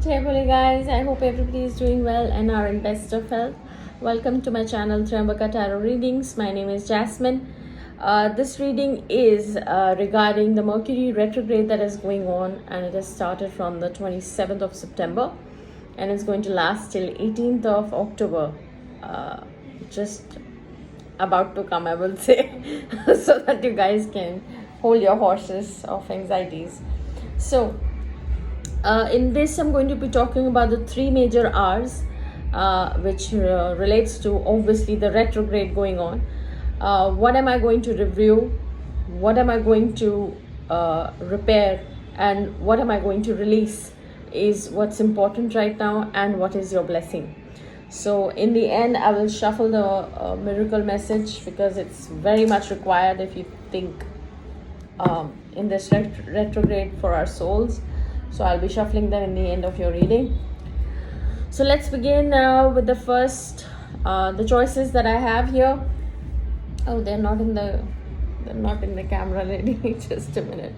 Jai Bole guys, I hope everybody is doing well and are in best of health. Welcome to my channel Triambaka Tarot Readings. My name is Jasmine. This reading is regarding the Mercury retrograde that is going on, and it has started from the 27th of September and it's going to last till 18th of October. Just about to come, I will say, so that you guys can hold your horses of anxieties. So in this, I'm going to be talking about the three major R's, which relates to obviously the retrograde going on. What am I going to review? What am I going to repair? And what am I going to release is what's important right now, and what is your blessing. So in the end, I will shuffle the miracle message because it's very much required if you think in this retrograde for our souls. So I'll be shuffling them in the end of your reading. So let's begin with the first, the choices that I have here. Oh, they're not in the camera, lady. Just a minute.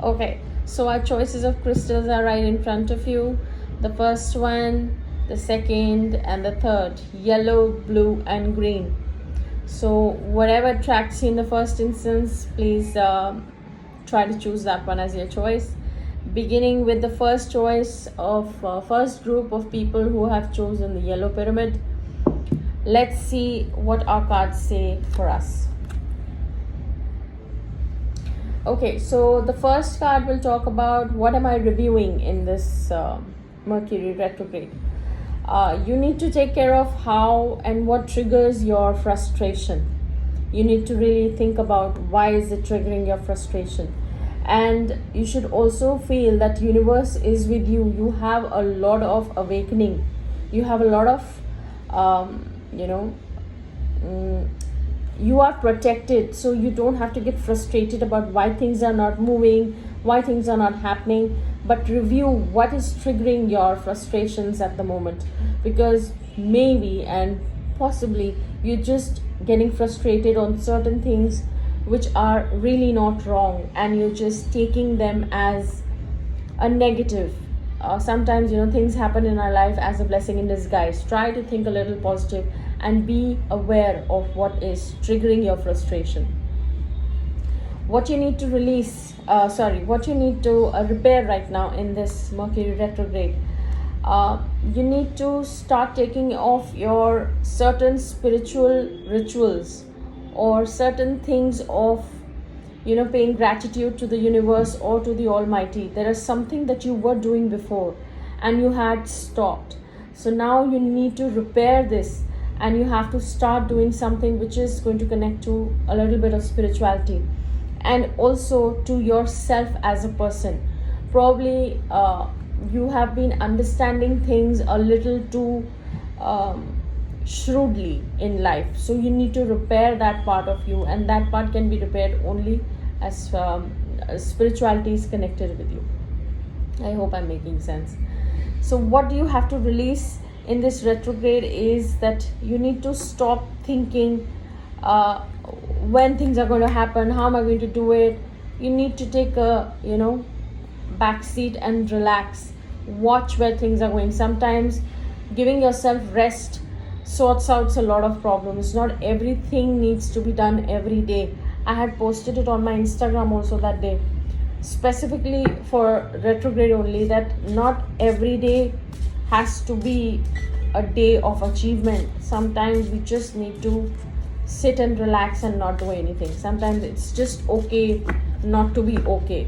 Okay, so our choices of crystals are right in front of you. The first one, the second, and the third: yellow, blue, and green. So whatever attracts you in the first instance, please try to choose that one as your choice. Beginning with the first choice of first group of people who have chosen the yellow pyramid. Let's see what our cards say for us. Okay, so the first card will talk about what am I reviewing in this Mercury retrograde. You need to take care of how and what triggers your frustration. You need to really think about why is it triggering your frustration. And you should also feel that universe is with you. You have a lot of awakening. You have a lot of, you are protected. So you don't have to get frustrated about why things are not moving, why things are not happening. But review what is triggering your frustrations at the moment. Because maybe and possibly you're just getting frustrated on certain things which are really not wrong, and you're just taking them as a negative. Sometimes things happen in our life as a blessing in disguise. Try to think a little positive and be aware of what is triggering your frustration. What you need to release, what you need to repair right now in this Mercury retrograde. You need to start taking off your certain spiritual rituals or certain things of paying gratitude to the universe or to the Almighty. There is something that you were doing before and you had stopped. So now you need to repair this, and you have to start doing something which is going to connect to a little bit of spirituality and also to yourself as a person. Probably you have been understanding things a little too shrewdly in life, so you need to repair that part of you, and that part can be repaired only as spirituality is connected with you. I hope I'm making sense. So what you have to release in this retrograde is that you need to stop thinking when things are going to happen, how am I going to do it. You need to take a back seat and relax, watch where things are going. Sometimes giving yourself rest sorts out a lot of problems. Not everything needs to be done every day. I had posted it on my Instagram also that day, specifically for retrograde only, that not every day has to be a day of achievement. Sometimes we just need to sit and relax and not do anything. Sometimes it's just okay not to be okay,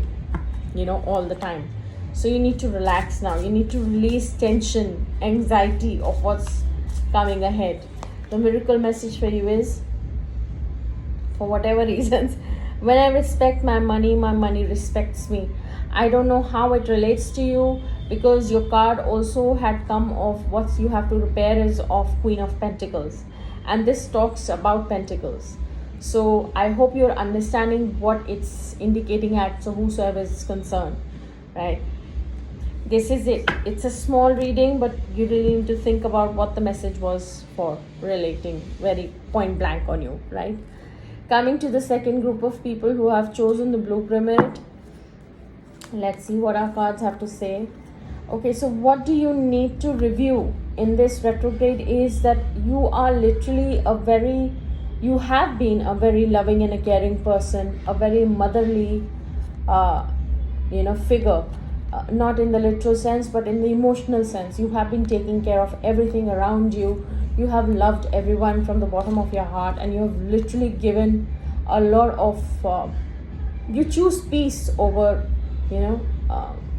all the time. So you need to relax now. You need to release tension, anxiety of what's coming ahead. The miracle message for you is, for whatever reasons, when I respect my money respects me. I don't know how it relates to you, because your card also had come of what you have to repair is of Queen of Pentacles, and this talks about Pentacles. So I hope you're understanding what it's indicating at, so whosoever is concerned, right? This is it. It's a small reading, but you really need to think about what the message was for, relating very point blank on you, right? Coming to the second group of people who have chosen the blue pyramid. Let's see what our cards have to say. Okay, so what do you need to review in this retrograde is that you are literally you have been a very loving and a caring person, a very motherly, uh, figure. Not in the literal sense, but in the emotional sense. You have been taking care of everything around you. You have loved everyone from the bottom of your heart, and you have literally given a lot of. You choose peace over, you know,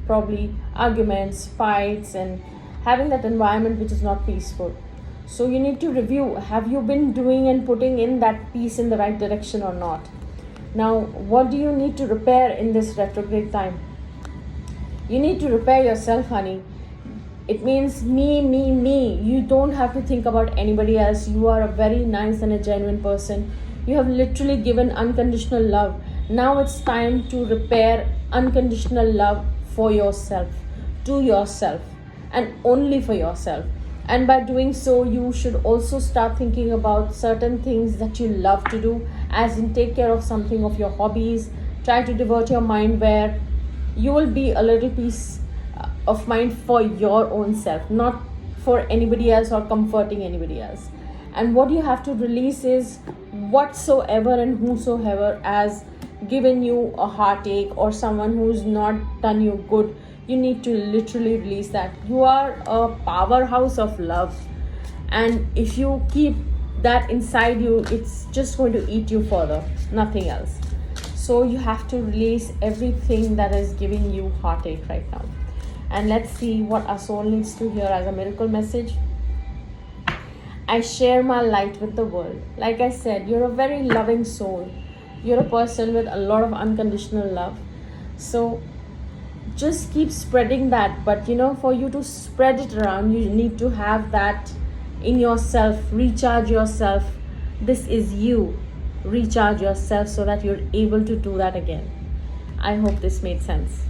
probably arguments, fights, and having that environment which is not peaceful. So you need to review, have you been doing and putting in that peace in the right direction or not? Now, what do you need to repair in this retrograde time? You need to repair yourself, honey. It means me. You don't have to think about anybody else. You are a very nice and a genuine person. You have literally given unconditional love. Now it's time to repair unconditional love for yourself, to yourself, and only for yourself. And by doing so, you should also start thinking about certain things that you love to do, as in take care of something of your hobbies. Try to divert your mind where you will be a little peace of mind for your own self, not for anybody else or comforting anybody else. And what you have to release is whatsoever and whosoever has given you a heartache or someone who's not done you good. You need to literally release that. You are a powerhouse of love, and if you keep that inside you, it's just going to eat you further, nothing else. So you have to release everything that is giving you heartache right now. And let's see what our soul needs to hear as a miracle message. I share my light with the world. Like I said, you're a very loving soul. You're a person with a lot of unconditional love. So just keep spreading that. But for you to spread it around, you need to have that in yourself. Recharge yourself. This is you. Recharge yourself so that you're able to do that again. I hope this made sense.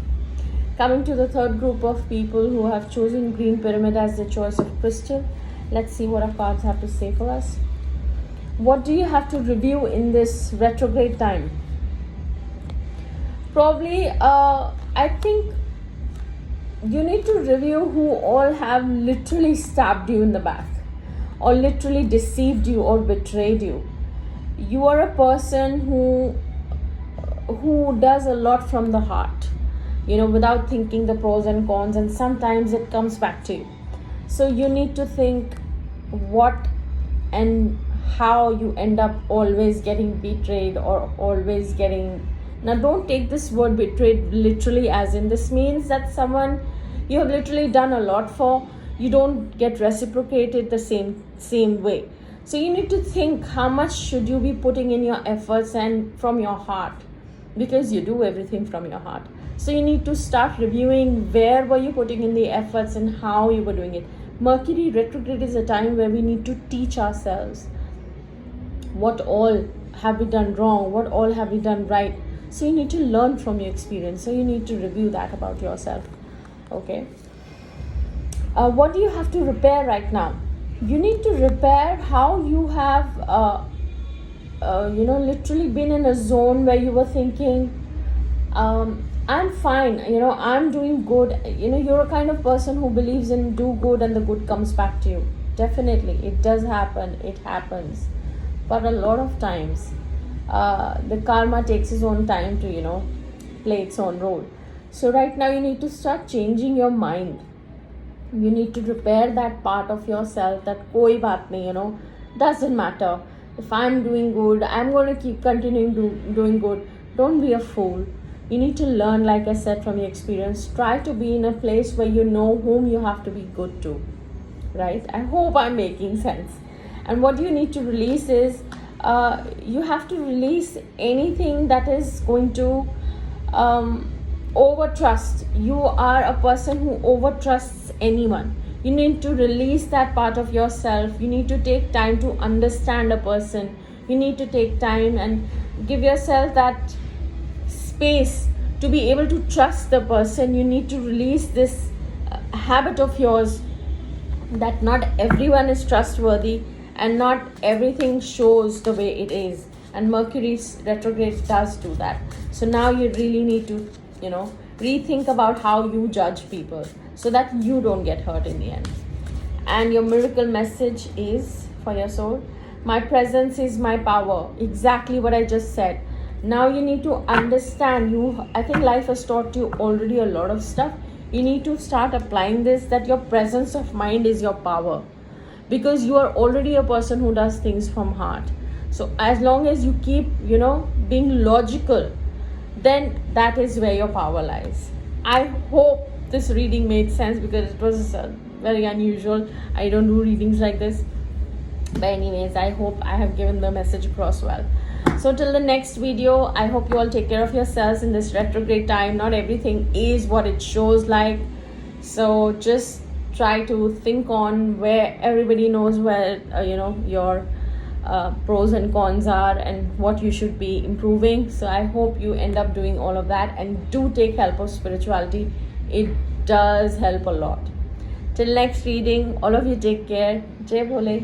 Coming to the third group of people who have chosen Green Pyramid as their choice of crystal. Let's see what our cards have to say for us. What do you have to review in this retrograde time? Probably, I think you need to review who all have literally stabbed you in the back, or literally deceived you or betrayed you. You are a person who does a lot from the heart, without thinking the pros and cons, and sometimes it comes back to you. So you need to think what and how you end up always getting betrayed or always getting. Now don't take this word betrayed literally, as in this means that someone you have literally done a lot for, you don't get reciprocated the same way. So you need to think how much should you be putting in your efforts and from your heart, because you do everything from your heart. So you need to start reviewing where were you putting in the efforts and how you were doing it. Mercury retrograde is a time where we need to teach ourselves what all have we done wrong, what all have we done right. So you need to learn from your experience. So you need to review that about yourself. Okay. What do you have to repair right now? You need to repair how you have literally been in a zone where you were thinking, I'm fine, I'm doing good. You're a kind of person who believes in do good and the good comes back to you. Definitely, it does happen, it happens. But a lot of times, the karma takes its own time to, play its own role. So right now you need to start changing your mind. You need to repair that part of yourself that koi baat nahi, doesn't matter. If I'm doing good, I'm going to keep continuing doing good. Don't be a fool. You need to learn, like I said, from your experience. Try to be in a place where you know whom you have to be good to. Right? I hope I'm making sense. And what you need to release is, you have to release anything that is going to overtrust. You are a person who overtrusts anyone. You need to release that part of yourself. You need to take time to understand a person. You need to take time and give yourself that space to be able to trust the person. You need to release this habit of yours that not everyone is trustworthy and not everything shows the way it is. And Mercury's retrograde does do that. So now you really need to, rethink about how you judge people. so that you don't get hurt in the end. And your miracle message is for your soul: my presence is my power. Exactly what I just said. Now you need to understand, I think life has taught you already a lot of stuff. You need to start applying this, that your presence of mind is your power, because you are already a person who does things from heart. So as long as you keep being logical, then that is where your power lies. I hope this reading made sense, because it was very unusual. I don't do readings like this, but anyways, I hope I have given the message across well. So till the next video, I hope you all take care of yourselves in this retrograde time. Not everything is what it shows like, so just try to think on where everybody knows where your pros and cons are and what you should be improving. So I hope you end up doing all of that, and do take help of spirituality. It does help a lot. Till next reading, all of you take care. Jai Bhole.